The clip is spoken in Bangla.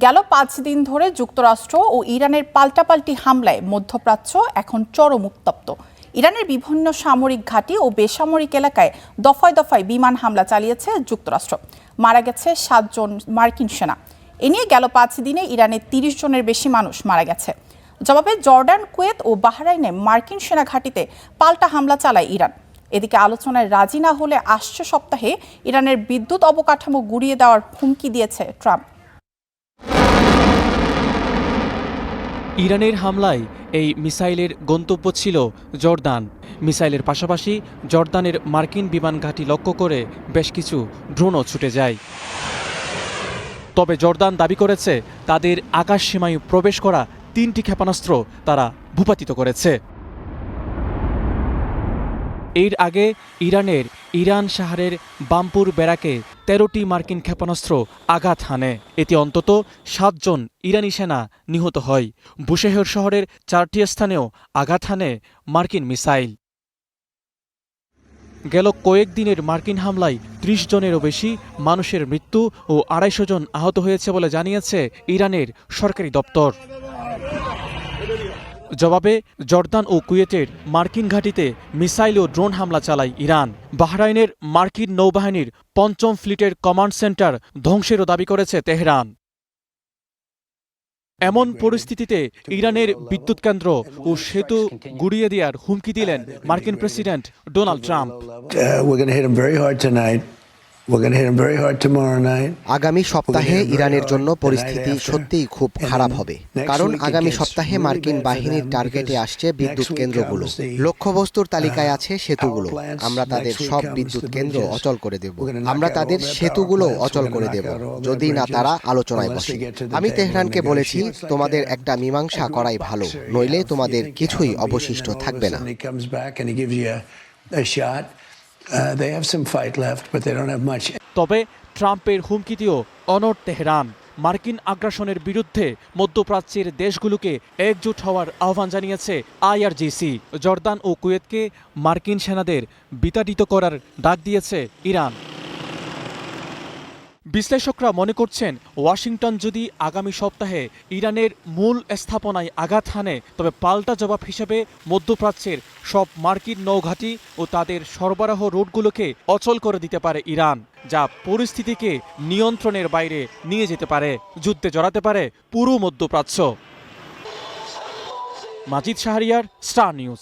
গেল ৫ দিন ধরে যুক্তরাষ্ট্র ও ইরানের পাল্টাপাল্টি হামলায় মধ্যপ্রাচ্য এখন চরম উত্তপ্ত। ইরানের বিভিন্ন সামরিক ঘাঁটি ও বেসামরিক এলাকায় দফায় দফায় বিমান হামলা চালিয়েছে যুক্তরাষ্ট্র। মারা গেছে ৭ জন মার্কিন সেনা। এ নিয়ে গেল ৫ দিনে ইরানের ৩০ জনের বেশি মানুষ মারা গেছে। জবাবে জর্ডান, কুয়েত ও বাহরাইনে মার্কিন সেনা ঘাঁটিতে পাল্টা হামলা চালায় ইরান। এদিকে আলোচনায় রাজি না হলে আসছে সপ্তাহে ইরানের বিদ্যুৎ অবকাঠামো গুঁড়িয়ে দেওয়ার হুমকি দিয়েছে ট্রাম্প। ইরানের হামলায় এই মিসাইলের গন্তব্য ছিল জর্দান। মিসাইলের পাশাপাশি জর্দানের মার্কিন বিমান ঘাঁটি লক্ষ্য করে বেশ কিছু ড্রোনও ছুটে যায়। তবে জর্দান দাবি করেছে তাদের আকাশ সীমায় প্রবেশ করা ৩টি ক্ষেপণাস্ত্র তারা ভূপাতিত করেছে। এর আগে ইরানের ইরান শাহরের বাম্পুর ব্যারাকে ১৩টি মার্কিন ক্ষেপণাস্ত্র আঘাত হানে। এতে অন্তত ৭ জন ইরানি সেনা নিহত হয়। বুশেহর শহরের ৪টি স্থানেও আঘাত হানে মার্কিন মিসাইল। গেল কয়েকদিনের মার্কিন হামলায় ৩০ জনেরও বেশি মানুষের মৃত্যু ও ২৫০ জন আহত হয়েছে বলে জানিয়েছে ইরানের সরকারি দপ্তর। জবাবে জর্দান ও কুয়েতের মার্কিন ঘাঁটিতে মিসাইল ও ড্রোন হামলা চালায় ইরান। বাহরাইনের মার্কিন নৌবাহিনীর ৫ম ফ্লিটের কমান্ড সেন্টার ধ্বংসেরও দাবি করেছে তেহরান। এমন পরিস্থিতিতে ইরানের বিদ্যুৎ কেন্দ্র ও সেতু গুঁড়িয়ে দেওয়ার হুমকি দিলেন মার্কিন প্রেসিডেন্ট ডোনাল্ড ট্রাম্প। আগামী সপ্তাহে ইরানের জন্য পরিস্থিতি সত্যিই খুব খারাপ হবে, কারণ আগামী সপ্তাহে মার্কিন বাহিনীর টার্গেটে আসছে বিদ্যুৎ কেন্দ্রগুলো। লক্ষ্যবস্তুর তালিকায় আছে সেতুগুলো। আমরা তাদের সব বিদ্যুৎ কেন্দ্র অচল করে দেব। আমরা তাদের সেতুগুলো অচল করে দেব যদি না তারা আলোচনায় বসে। আমি তেহরানকে বলেছি, তোমাদের একটা মীমাংসা করাই ভালো, নইলে তোমাদের কিছুই অবশিষ্ট থাকবে না। তবে ট্রাম্পের হুমকিতেও অনড় তেহরান। মার্কিন আগ্রাসনের বিরুদ্ধে মধ্যপ্রাচ্যের দেশগুলোকে একজোট হওয়ার আহ্বান জানিয়েছে আইআরজিসি। জর্দান ও কুয়েতকে মার্কিন সেনাদের বিতাড়িত করার ডাক দিয়েছে ইরান। বিশ্লেষকরা মনে করছেন, ওয়াশিংটন যদি আগামী সপ্তাহে ইরানের মূল স্থাপনায় আঘাত হানে, তবে পাল্টা জবাব হিসেবে মধ্যপ্রাচ্যের সব মার্কিন নৌঘাঁটি ও তাদের সরবরাহ রুটগুলোকে অচল করে দিতে পারে ইরান, যা পরিস্থিতিকে নিয়ন্ত্রণের বাইরে নিয়ে যেতে পারে। যুদ্ধে জড়াতে পারে পুরো মধ্যপ্রাচ্য। মাজিদ শাহরিয়ার, স্টার নিউজ।